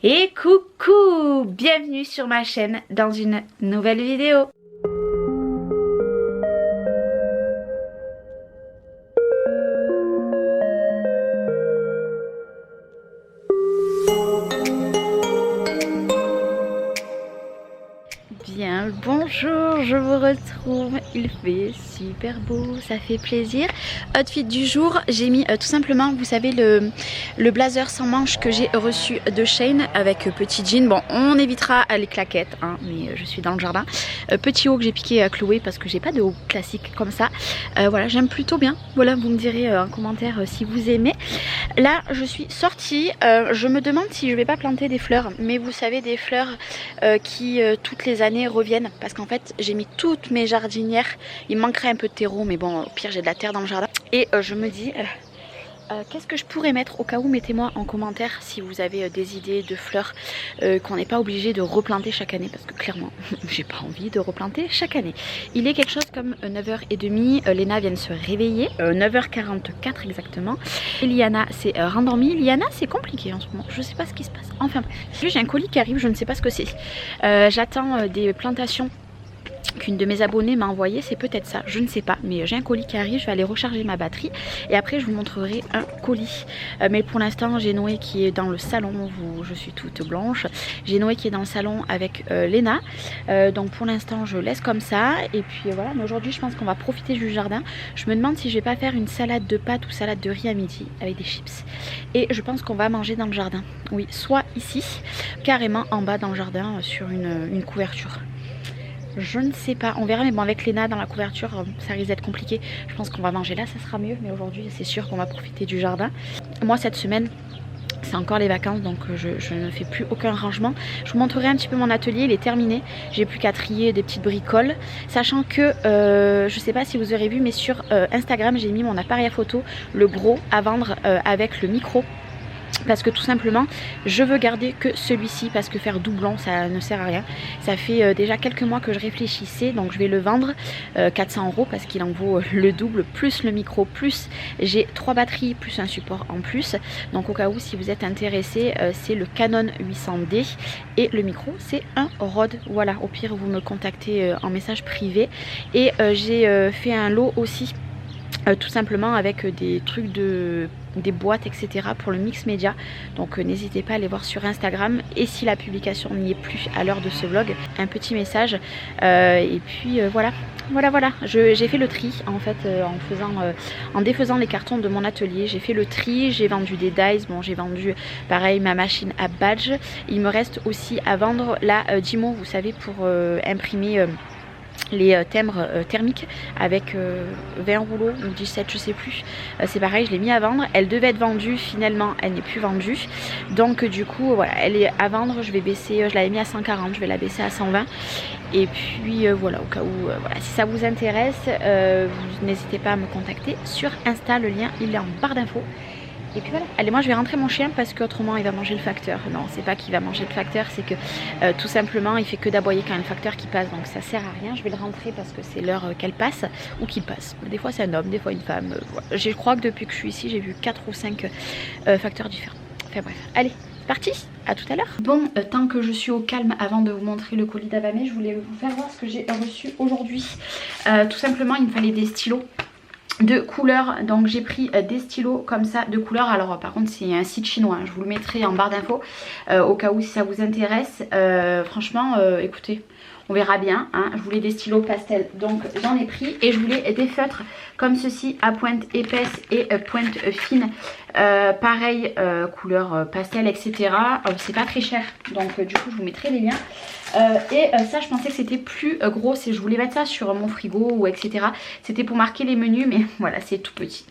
Et coucou, bienvenue sur ma chaîne dans une nouvelle vidéo. Bien le bonjour, je vous retrouve, il fait super beau, ça fait plaisir. Outfit du jour, j'ai mis tout simplement, vous savez, le blazer sans manches que j'ai reçu de Shein avec petit jean. Bon, on évitera les claquettes, hein, mais je suis dans le jardin. Petit haut que j'ai piqué à Chloé parce que j'ai pas de haut classique comme ça. Voilà, j'aime plutôt bien. Voilà, vous me direz en commentaire si vous aimez. Là, je suis sortie. Je me demande si je vais pas planter des fleurs, mais vous savez, des fleurs qui toutes les années reviennent, parce qu'en fait j'ai mis toutes mes jardinières, il me manquerait un peu de terreau, mais bon, au pire j'ai de la terre dans le jardin. Et je me dis qu'est-ce que je pourrais mettre au cas où. Mettez-moi en commentaire si vous avez des idées de fleurs qu'on n'est pas obligé de replanter chaque année, parce que clairement j'ai pas envie de replanter chaque année. Il est quelque chose comme 9h30, Léna vient de se réveiller, 9h44 exactement. Et Liana s'est rendormie. Liana, c'est compliqué en ce moment, je sais pas ce qui se passe. Enfin bref, j'ai un colis qui arrive, je ne sais pas ce que c'est. J'attends des plantations qu'une de mes abonnées m'a envoyé, c'est peut-être ça, je ne sais pas, mais j'ai un colis qui arrive, je vais aller recharger ma batterie et après je vous montrerai un colis. Mais pour l'instant j'ai Noé qui est dans le salon, je suis toute blanche, j'ai Noé qui est dans le salon avec Léna, donc pour l'instant je laisse comme ça. Et puis voilà, mais aujourd'hui je pense qu'on va profiter du jardin. Je me demande si je vais pas faire une salade de pâtes ou salade de riz à midi avec des chips, et je pense qu'on va manger dans le jardin, oui, soit ici, carrément en bas dans le jardin sur une couverture. Je ne sais pas, on verra, mais bon, avec Léna dans la couverture ça risque d'être compliqué. Je pense qu'on va manger là, ça sera mieux, mais aujourd'hui c'est sûr qu'on va profiter du jardin. Moi cette semaine c'est encore les vacances, donc je ne fais plus aucun rangement. Je vous montrerai un petit peu mon atelier, il est terminé. J'ai plus qu'à trier des petites bricoles. Sachant que, je sais pas si vous aurez vu, mais sur Instagram j'ai mis mon appareil à photo, le gros, à vendre avec le micro. Parce que tout simplement je veux garder que celui-ci, parce que faire doublon ça ne sert à rien. Ça fait déjà quelques mois que je réfléchissais, donc je vais le vendre 400 € parce qu'il en vaut le double, plus le micro, plus j'ai 3 batteries, plus un support en plus. Donc au cas où si vous êtes intéressé, c'est le Canon 800D et le micro c'est un Rode. Voilà, au pire vous me contactez en message privé. Et j'ai fait un lot aussi tout simplement avec des trucs des boîtes etc pour le mix média, donc n'hésitez pas à aller voir sur Instagram. Et si la publication n'y est plus à l'heure de ce vlog, un petit message et puis voilà, j'ai fait le tri en fait en défaisant les cartons de mon atelier. J'ai fait le tri, j'ai vendu des dies, bon j'ai vendu pareil ma machine à badge. Il me reste aussi à vendre la Dymo, vous savez, pour imprimer les timbres thermiques avec 20 rouleaux ou 17 je sais plus. C'est pareil, je l'ai mis à vendre, elle devait être vendue, finalement elle n'est plus vendue, donc du coup voilà, elle est à vendre. Je vais baisser, je l'avais mis à 140, je vais la baisser à 120. Et puis voilà, au cas où voilà, si ça vous intéresse, vous n'hésitez pas à me contacter sur Insta, le lien il est en barre d'infos. Et puis voilà, allez, moi je vais rentrer mon chien parce qu'autrement il va manger le facteur. Non, c'est pas qu'il va manger le facteur, c'est que tout simplement il fait que d'aboyer quand il y a le facteur qui passe, donc ça sert à rien. Je vais le rentrer parce que c'est l'heure qu'elle passe, ou qu'il passe. Des fois c'est un homme, des fois une femme. Voilà. Je crois que depuis que je suis ici j'ai vu 4 ou 5 facteurs différents. Enfin bref, allez, c'est parti, à tout à l'heure. Bon, tant que je suis au calme, avant de vous montrer le colis d'Avamé, je voulais vous faire voir ce que j'ai reçu aujourd'hui. Tout simplement il me fallait des stylos de couleur, donc j'ai pris des stylos comme ça de couleur. Alors par contre c'est un site chinois, hein. Je vous le mettrai en barre d'infos au cas où si ça vous intéresse. Franchement écoutez, on verra bien, hein. Je voulais des stylos pastel, donc j'en ai pris. Et je voulais des feutres comme ceci à pointe épaisse et pointe fine, pareil couleur pastel etc. C'est pas très cher, donc du coup je vous mettrai les liens. Ça je pensais que c'était plus gros, et je voulais mettre ça sur mon frigo ou etc. C'était pour marquer les menus, mais voilà c'est tout petit.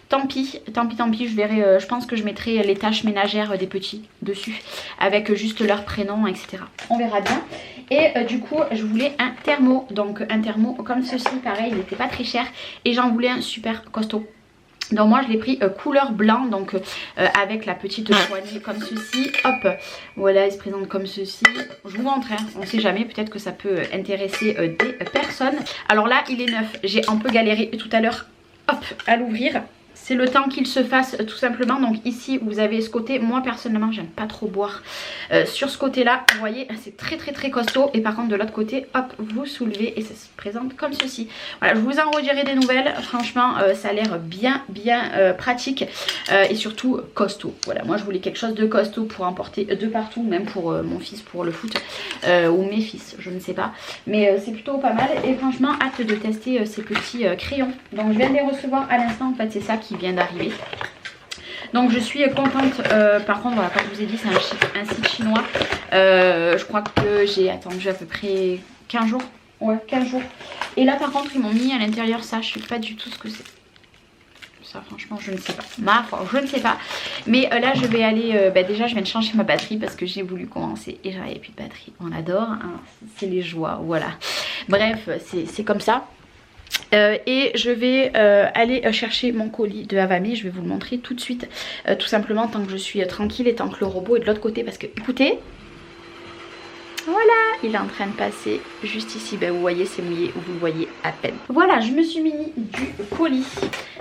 Tant pis, je verrai, je pense que je mettrai les tâches ménagères des petits dessus avec juste leur prénom etc. On verra bien. Et du coup je voulais un thermo, donc un thermo comme ceci, pareil il n'était pas très cher et j'en voulais un super costaud. Donc moi je l'ai pris couleur blanc, donc avec la petite poignée comme ceci. Hop, voilà, il se présente comme ceci. Je vous montre, hein, on sait jamais, peut-être que ça peut intéresser des personnes. Alors là il est neuf, j'ai un peu galéré tout à l'heure, hop, à l'ouvrir. c'est le temps qu'il se fasse tout simplement. Donc ici vous avez ce côté, moi personnellement j'aime pas trop boire sur ce côté là, vous voyez c'est très costaud. Et par contre de l'autre côté, hop, vous soulevez et ça se présente comme ceci. Voilà, je vous en redirai des nouvelles, franchement ça a l'air bien pratique et surtout costaud. Voilà, moi je voulais quelque chose de costaud pour emporter de partout, même pour mon fils pour le foot ou mes fils, je ne sais pas. Mais c'est plutôt pas mal et franchement hâte de tester ces petits crayons. Donc je viens de les recevoir à l'instant, en fait c'est ça qui vient d'arriver. Donc je suis contente, par contre voilà, comme je vous ai dit c'est un site chinois, je crois que j'ai attendu à peu près 15 jours, ouais 15 jours. Et là par contre ils m'ont mis à l'intérieur ça, je sais pas du tout ce que c'est. Ça franchement je ne sais pas, ma foi je ne sais pas. Mais là je vais aller, déjà je viens de changer ma batterie parce que j'ai voulu commencer et j'avais plus de batterie. On adore, hein, c'est les joies, voilà. Bref c'est comme ça. Et je vais aller chercher mon colis de Avamé. Je vais vous le montrer tout de suite, tout simplement tant que je suis tranquille et tant que le robot est de l'autre côté. Parce que écoutez, voilà, il est en train de passer juste ici. Ben, vous voyez c'est mouillé, vous le voyez à peine. Voilà, je me suis muni du colis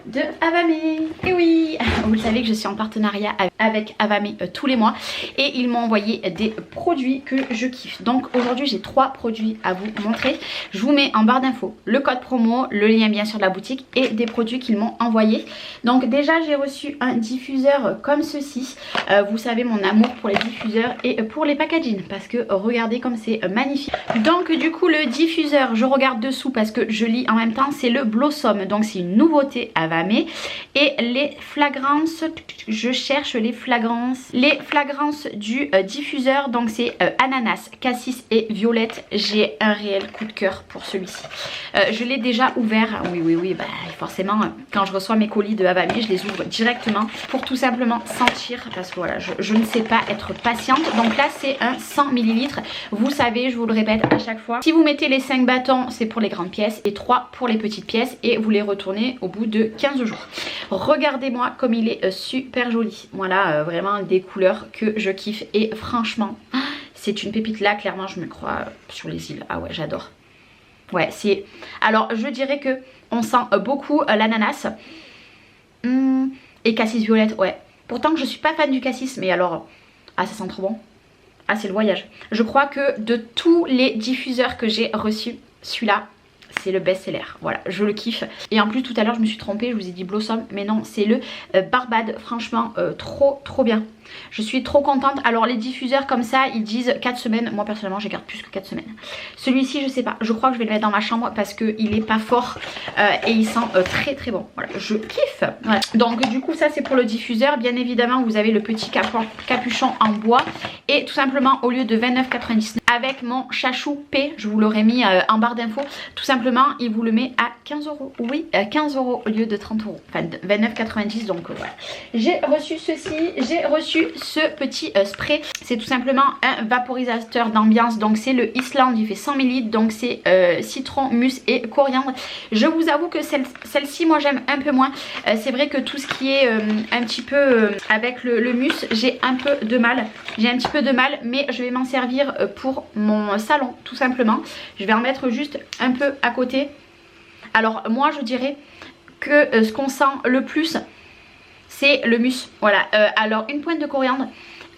de Avamé. Et oui, vous le savez que je suis en partenariat avec Avamé tous les mois. Et ils m'ont envoyé des produits que je kiffe. Donc aujourd'hui j'ai 3 produits à vous montrer. Je vous mets en barre d'infos le code promo, le lien bien sûr de la boutique et des produits qu'ils m'ont envoyés. Donc déjà j'ai reçu un diffuseur comme ceci. Vous savez mon amour pour les diffuseurs et pour les packaging. Parce que regardez comme c'est magnifique. Donc du coup le diffuseur, je regarde dessous parce que je lis en même temps, c'est le Blossom. Donc c'est une nouveauté Avamé. Et les fragrances, je cherche les fragrances du diffuseur. Donc c'est ananas, cassis et violette. J'ai un réel coup de cœur pour celui-ci. Je l'ai déjà ouvert, oui, bah, forcément quand je reçois mes colis de Avamé je les ouvre directement pour tout simplement sentir, parce que voilà je ne sais pas être patiente. Donc là c'est un 100 ml. Vous savez, je vous le répète à chaque fois, si vous mettez les 5 bâtons c'est pour les grandes pièces et 3 pour les petites pièces et vous les retournez au bout de 15 jours. Regardez-moi comme il est super joli. Voilà, vraiment des couleurs que je kiffe et franchement c'est une pépite. Là clairement je me crois sur les îles. Ah ouais, j'adore. Ouais, c'est... Alors je dirais que on sent beaucoup l'ananas et cassis violette, ouais. Pourtant que je suis pas fan du cassis, mais alors... Ah, ça sent trop bon. Ah, c'est le voyage. Je crois que de tous les diffuseurs que j'ai reçus, celui-là c'est le best-seller. Voilà, je le kiffe. Et en plus tout à l'heure je me suis trompée, je vous ai dit Blossom, mais non, c'est le Barbade. Franchement trop bien. Je suis trop contente. Alors les diffuseurs comme ça ils disent 4 semaines. Moi personnellement je garde plus que 4 semaines. Celui-ci je sais pas, je crois que je vais le mettre dans ma chambre parce qu'il est pas fort et il sent très bon. Voilà, je kiffe. Voilà. Donc du coup ça c'est pour le diffuseur. Bien évidemment vous avez le petit capuchon en bois. Et tout simplement au lieu de 29,99 avec mon chachou P, je vous l'aurais mis en barre d'infos, tout simplement il vous le met à 15 €. Oui, 15 € au lieu de 30 €. Enfin 29,90 donc voilà. J'ai reçu ceci, j'ai reçu ce petit spray. C'est tout simplement un vaporisateur d'ambiance. Donc c'est le Island, il fait 100 ml. Donc c'est citron, mus et coriandre. Je vous avoue que celle-ci moi j'aime un peu moins. C'est vrai que tout ce qui est un petit peu avec le mus, j'ai un peu de mal. J'ai un petit peu de mal, mais je vais m'en servir pour mon salon tout simplement. Je vais en mettre juste un peu à côté. Alors moi je dirais que ce qu'on sent le plus c'est le mus. Voilà, alors une pointe de coriandre.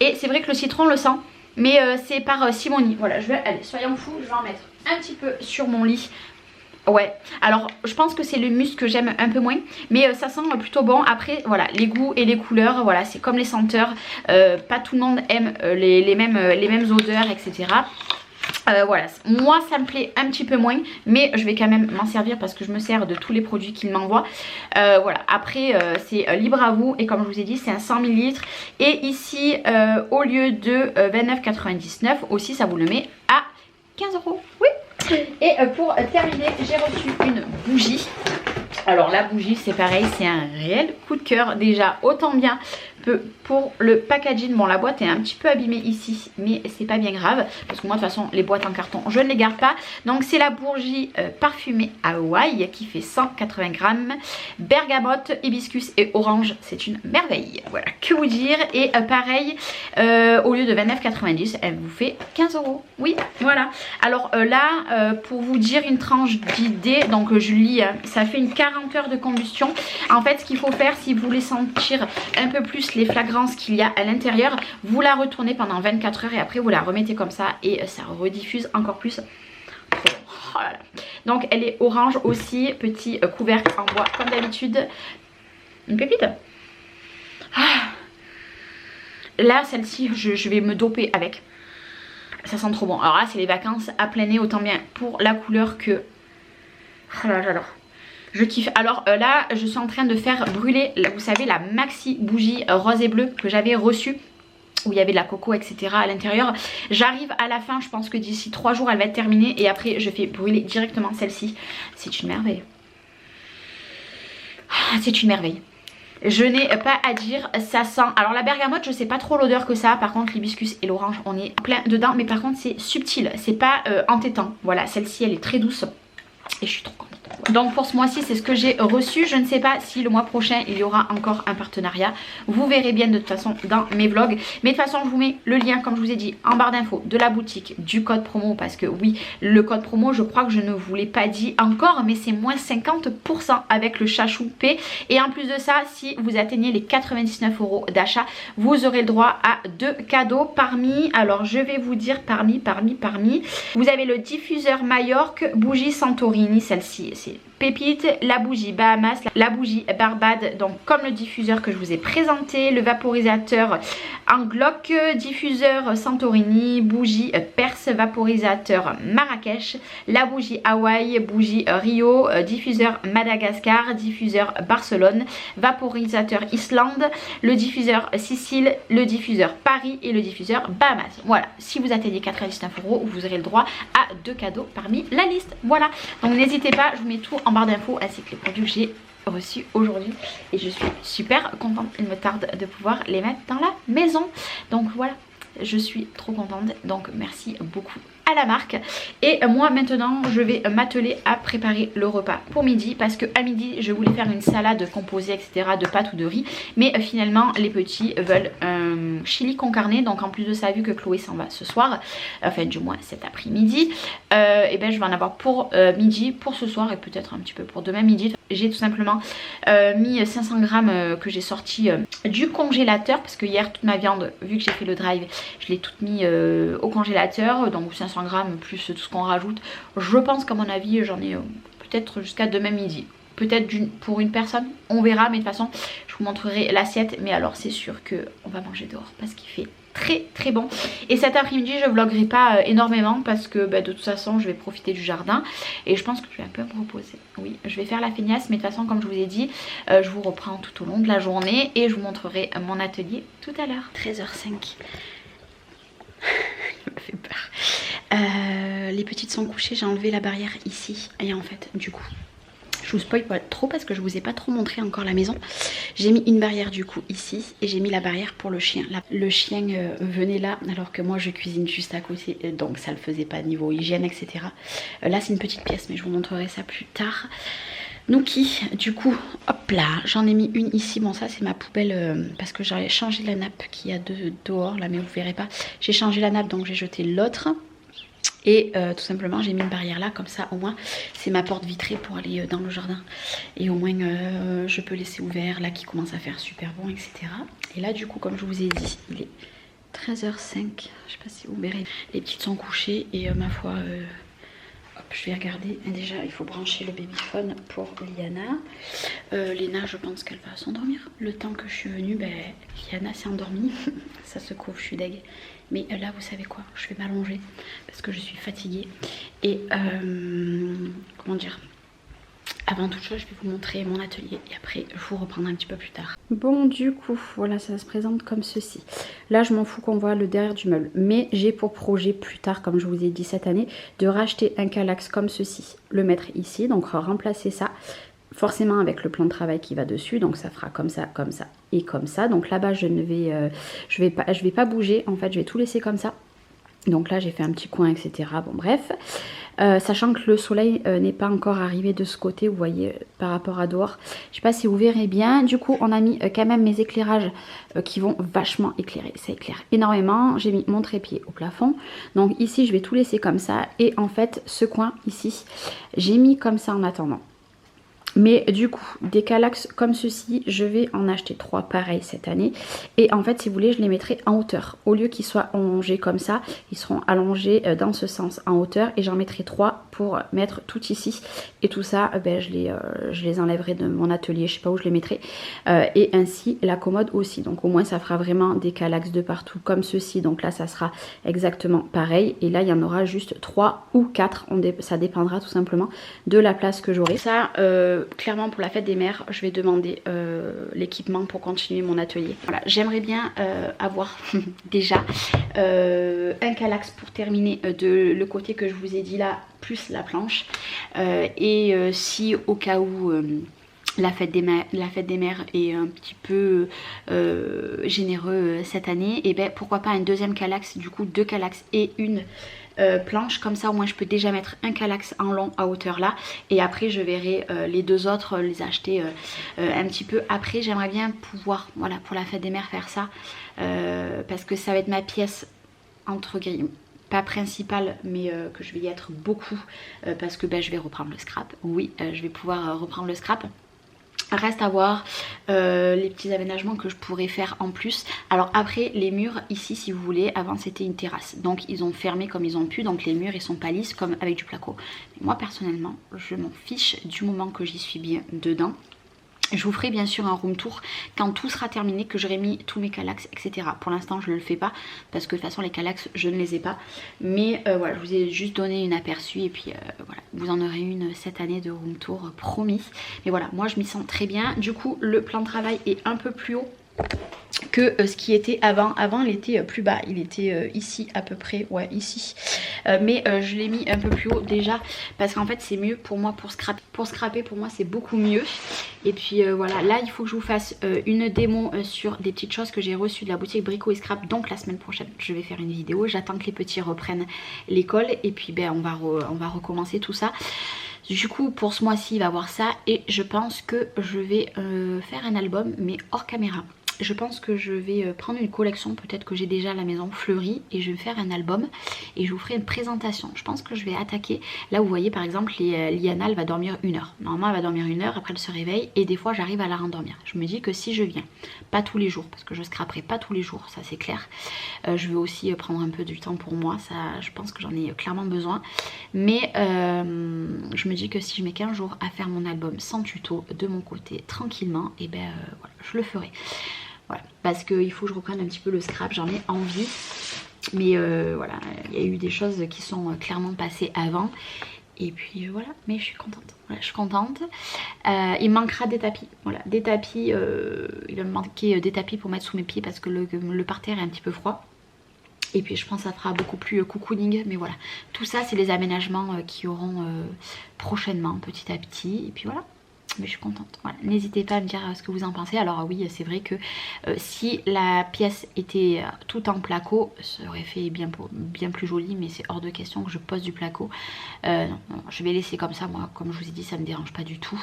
Et c'est vrai que le citron on le sent, mais c'est par Simoni. Voilà, je vais, allez, soyons fous, je vais en mettre un petit peu sur mon lit. Ouais, alors je pense que c'est le mus que j'aime un peu moins, mais ça sent plutôt bon. Après voilà, les goûts et les couleurs, voilà, c'est comme les senteurs, pas tout le monde aime les mêmes odeurs, etc. Voilà, moi ça me plaît un petit peu moins, mais je vais quand même m'en servir parce que je me sers de tous les produits qu'il m'envoie. Voilà, après c'est libre à vous et comme je vous ai dit c'est un 100 ml. Et ici au lieu de 29,99 aussi ça vous le met à 15 €. Oui. Et pour terminer j'ai reçu une bougie. Alors la bougie c'est pareil, c'est un réel coup de cœur. Déjà autant bien peu pour le packaging. Bon, la boîte est un petit peu abîmée ici, mais c'est pas bien grave parce que moi de toute façon les boîtes en carton je ne les garde pas. Donc c'est la bougie parfumée Hawaï qui fait 180 grammes, bergamote, hibiscus et orange, c'est une merveille. Voilà, que vous dire. Et pareil, au lieu de 29,90 elle vous fait 15 €. Oui, voilà. Alors là, pour vous dire une tranche d'idée, donc je lis, ça fait une 40 heures de combustion. En fait, ce qu'il faut faire, si vous voulez sentir un peu plus les flagrances qu'il y a à l'intérieur, vous la retournez pendant 24 heures et après vous la remettez comme ça et ça rediffuse encore plus. Oh là là. Donc elle est orange aussi, petit couvercle en bois comme d'habitude. Une pépite. Ah. Là, celle-ci, je vais me doper avec. Ça sent trop bon. Alors là, c'est les vacances à plein nez, autant bien pour la couleur que... Oh là là là. Je kiffe. Alors là, je suis en train de faire brûler, vous savez, la maxi bougie rose et bleue que j'avais reçue, où il y avait de la coco, etc. à l'intérieur. J'arrive à la fin, je pense que d'ici 3 jours, elle va être terminée. Et après, je fais brûler directement celle-ci. C'est une merveille. C'est une merveille. Je n'ai pas à dire, ça sent... Alors la bergamote, je sais pas trop l'odeur que ça a. Par contre, l'hibiscus et l'orange, on est plein dedans. Mais par contre, c'est subtil, c'est pas entêtant. Voilà, celle-ci, elle est très douce. Et je suis trop contente. Donc pour ce mois-ci, c'est ce que j'ai reçu. Je ne sais pas si le mois prochain, il y aura encore un partenariat. Vous verrez bien de toute façon dans mes vlogs. Mais de toute façon, je vous mets le lien, comme je vous ai dit, en barre d'infos de la boutique, du code promo. Parce que oui, le code promo, je crois que je ne vous l'ai pas dit encore, mais c'est moins 50% avec le chachou P. Et en plus de ça, si vous atteignez les 99 € d'achat, vous aurez le droit à 2 cadeaux parmi... Alors je vais vous dire parmi... Vous avez le diffuseur Majorque, bougie Santorini, celle-ci, c'est pépite, la bougie Bahamas, la bougie Barbade, donc comme le diffuseur que je vous ai présenté, le vaporisateur en Glock, diffuseur Santorini, bougie Perse, vaporisateur Marrakech, la bougie Hawaï, bougie Rio, diffuseur Madagascar, diffuseur Barcelone, vaporisateur Islande, le diffuseur Sicile, le diffuseur Paris et le diffuseur Bahamas. Voilà, si vous atteignez 99 €, vous aurez le droit à 2 cadeaux parmi la liste. Voilà, donc n'hésitez pas, je vous mets tout en barre d'infos ainsi que les produits que j'ai reçus aujourd'hui et je suis super contente. Il me tarde de pouvoir les mettre dans la maison, donc voilà, je suis trop contente. Donc merci beaucoup à la marque. Et moi maintenant je vais m'atteler à préparer le repas pour midi, parce que à midi je voulais faire une salade composée etc de pâtes ou de riz, mais finalement les petits veulent un chili con carne. Donc en plus de ça, vu que Chloé s'en va ce soir, enfin du moins cet après-midi, et ben je vais en avoir pour midi, pour ce soir et peut-être un petit peu pour demain midi. J'ai tout simplement mis 500 grammes que j'ai sorti du congélateur, parce que hier toute ma viande, vu que j'ai fait le drive, je l'ai toute mis au congélateur. Donc 500 grammes plus tout ce qu'on rajoute, je pense qu'à mon avis j'en ai peut-être jusqu'à demain midi, peut-être pour une personne, on verra. Mais de toute façon je vous montrerai l'assiette. Mais alors c'est sûr que on va manger dehors parce qu'il fait très très bon. Et cet après-midi je vloggerai pas énormément parce que de toute façon je vais profiter du jardin et je pense que je vais un peu me reposer. Oui, je vais faire la feignasse, mais de toute façon comme je vous ai dit, je vous reprends tout au long de la journée et je vous montrerai mon atelier tout à l'heure. 13h05. Il me fait peur. Les petites sont couchées, j'ai enlevé la barrière ici et en fait du coup je vous spoil pas trop parce que je vous ai pas trop montré encore la maison. J'ai mis une barrière du coup ici et j'ai mis la barrière pour le chien. Le chien venait là alors que moi je cuisine juste à côté, donc ça le faisait pas niveau hygiène etc. Là c'est une petite pièce mais je vous montrerai ça plus tard. Nouki, du coup, hop là, j'en ai mis une ici. Bon ça c'est ma poubelle parce que j'ai changé la nappe qu'il y a dehors là, mais vous verrez pas. J'ai changé la nappe donc j'ai jeté l'autre. Et tout simplement j'ai mis une barrière là, comme ça au moins c'est ma porte vitrée pour aller dans le jardin. Et au moins je peux laisser ouvert là qui commence à faire super bon etc. Et là du coup comme je vous ai dit il est 13h05, je sais pas si vous verrez. Les petites sont couchées et ma foi hop, je vais regarder. Déjà il faut brancher le babyphone pour Liana. Léna je pense qu'elle va s'endormir. Le temps que je suis venue, Liana s'est endormie. Ça se couvre, je suis deg. Mais là vous savez quoi, je vais m'allonger parce que je suis fatiguée. Et comment dire, avant toute chose je vais vous montrer mon atelier et après je vous reprendrai un petit peu plus tard. Bon du coup voilà, ça se présente comme ceci. Là je m'en fous qu'on voit le derrière du meuble, mais j'ai pour projet plus tard, comme je vous ai dit cette année, de racheter un Kallax comme ceci, le mettre ici, donc remplacer ça, forcément avec le plan de travail qui va dessus, donc ça fera comme ça et comme ça. Donc là-bas je vais pas bouger, en fait je vais tout laisser comme ça. Donc là j'ai fait un petit coin, etc. Bon bref, sachant que le soleil n'est pas encore arrivé de ce côté, vous voyez, par rapport à dehors. Je sais pas si vous verrez bien. Du coup on a mis quand même mes éclairages qui vont vachement éclairer. Ça éclaire énormément. J'ai mis mon trépied au plafond. Donc ici je vais tout laisser comme ça. Et en fait ce coin ici, j'ai mis comme ça en attendant. Mais du coup, des calax comme ceci, je vais en acheter 3 pareils cette année. Et en fait, si vous voulez, je les mettrai en hauteur. Au lieu qu'ils soient allongés comme ça, ils seront allongés dans ce sens en hauteur. Et j'en mettrai 3 pour mettre tout ici. Et tout ça, ben, je les enlèverai de mon atelier, je sais pas où je les mettrai. Et ainsi, la commode aussi. Donc au moins, ça fera vraiment des calax de partout comme ceci. Donc là, ça sera exactement pareil. Et là, il y en aura juste 3 ou 4. Ça dépendra tout simplement de la place que j'aurai. Ça, clairement pour la fête des mères je vais demander l'équipement pour continuer mon atelier. Voilà, j'aimerais bien avoir déjà un calax pour terminer de le côté que je vous ai dit là, plus la planche, et si au cas où la fête des mères est un petit peu généreux cette année, et ben pourquoi pas un deuxième calax, du coup 2 calax et une planche, comme ça au moins je peux déjà mettre un calax en long à hauteur là, et après je verrai les 2 autres les acheter un petit peu après. J'aimerais bien pouvoir, voilà, pour la fête des mères faire ça, parce que ça va être ma pièce entre guillemets, pas principale, mais que je vais y être beaucoup, parce que ben, je vais reprendre le scrap. Oui, je vais pouvoir reprendre le scrap. Reste à voir les petits aménagements que je pourrais faire en plus. Alors après les murs ici, si vous voulez, avant c'était une terrasse, donc ils ont fermé comme ils ont pu, donc les murs ils sont pas lisses comme avec du placo. Mais moi personnellement je m'en fiche du moment que j'y suis bien dedans. Je vous ferai bien sûr un room tour quand tout sera terminé, que j'aurai mis tous mes calax, etc. Pour l'instant je ne le fais pas parce que de toute façon les calax je ne les ai pas. Mais voilà, je vous ai juste donné une aperçu, et puis voilà, vous en aurez une cette année de room tour, promis. Mais voilà, moi je m'y sens très bien. Du coup le plan de travail est un peu plus haut que ce qui était avant. Avant il était plus bas, il était ici à peu près, ouais ici, mais je l'ai mis un peu plus haut déjà parce qu'en fait c'est mieux pour moi pour scraper pour moi c'est beaucoup mieux. Et puis voilà, là il faut que je vous fasse une démo sur des petites choses que j'ai reçues de la boutique Brico et Scrap, donc la semaine prochaine je vais faire une vidéo. J'attends que les petits reprennent l'école et puis ben on va recommencer tout ça. Du coup pour ce mois-ci il va y avoir ça, et je pense que je vais faire un album mais hors caméra. Je pense que je vais prendre une collection peut-être que j'ai déjà à la maison fleurie, et je vais faire un album et je vous ferai une présentation. Je pense que je vais attaquer, là vous voyez par exemple Liana elle va dormir 1 heure. Normalement elle va dormir 1 heure, après elle se réveille et des fois j'arrive à la rendormir. Je me dis que si je viens, pas tous les jours parce que je scraperai pas tous les jours, ça c'est clair. Je veux aussi prendre un peu du temps pour moi, ça je pense que j'en ai clairement besoin. Mais je me dis que si je mets 15 jours à faire mon album sans tuto de mon côté tranquillement, et ben voilà, je le ferai. Voilà, parce qu'il faut que je reprenne un petit peu le scrap, j'en ai envie. Mais voilà, il y a eu des choses qui sont clairement passées avant. Et puis voilà, mais je suis contente. Voilà, je suis contente. Il manquera des tapis. Voilà, des tapis. Il va me manquer des tapis pour mettre sous mes pieds parce que le parterre est un petit peu froid. Et puis je pense que ça fera beaucoup plus cocooning. Mais voilà, tout ça c'est les aménagements qui auront prochainement petit à petit. Et puis voilà. Mais je suis contente. Voilà. N'hésitez pas à me dire ce que vous en pensez. Alors oui, c'est vrai que si la pièce était tout en placo, ça aurait fait bien plus joli, mais c'est hors de question que je pose du placo. Non, je vais laisser comme ça. Moi, comme je vous ai dit, ça me dérange pas du tout.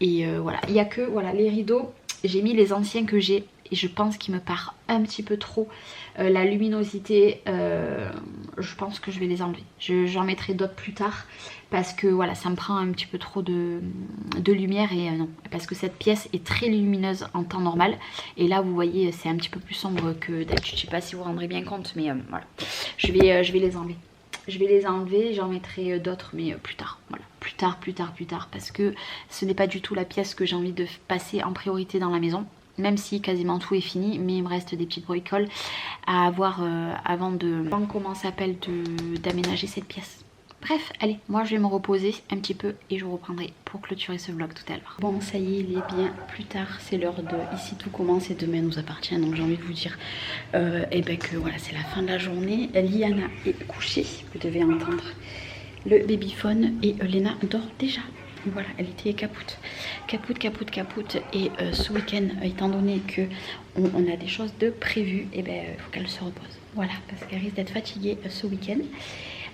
Et voilà, il n'y a que voilà, les rideaux. J'ai mis les anciens que j'ai et je pense qu'il me part un petit peu trop la luminosité. Je pense que je vais les enlever. J'en mettrai d'autres plus tard parce que voilà, ça me prend un petit peu trop de lumière. Et non, parce que cette pièce est très lumineuse en temps normal, et là vous voyez c'est un petit peu plus sombre que d'habitude. Je sais pas si vous vous rendrez bien compte, mais voilà, je vais les enlever. Je vais les enlever, j'en mettrai d'autres, mais plus tard. Voilà, plus tard, parce que ce n'est pas du tout la pièce que j'ai envie de passer en priorité dans la maison. Même si quasiment tout est fini, mais il me reste des petites bricoles à avoir avant comment ça s'appelle, d'aménager cette pièce. Bref, allez, moi je vais me reposer un petit peu et je reprendrai pour clôturer ce vlog tout à l'heure. Bon, ça y est, il est bien plus tard, c'est l'heure de ici tout commence et demain nous appartient. Donc j'ai envie de vous dire que voilà, c'est la fin de la journée. Liana est couchée, vous devez entendre le babyphone, et Léna dort déjà. Voilà, elle était capoute. Et ce week-end, étant donné que on a des choses de prévues, et ben il faut qu'elle se repose. Voilà, parce qu'elle risque d'être fatiguée ce week-end.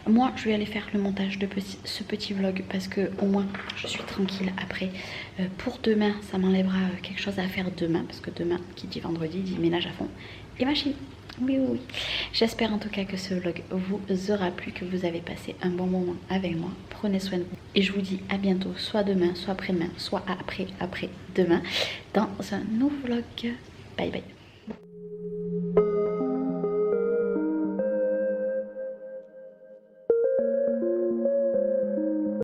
Moi, je vais aller faire le montage de ce petit vlog parce que au moins je suis tranquille après. Pour demain, ça m'enlèvera quelque chose à faire demain parce que demain, qui dit vendredi, dit ménage à fond et machine. Oui, oui, oui. J'espère en tout cas que ce vlog vous aura plu, que vous avez passé un bon moment avec moi. Prenez soin de vous. Et je vous dis à bientôt, soit demain, soit après-demain, soit après-demain, dans un nouveau vlog. Bye bye.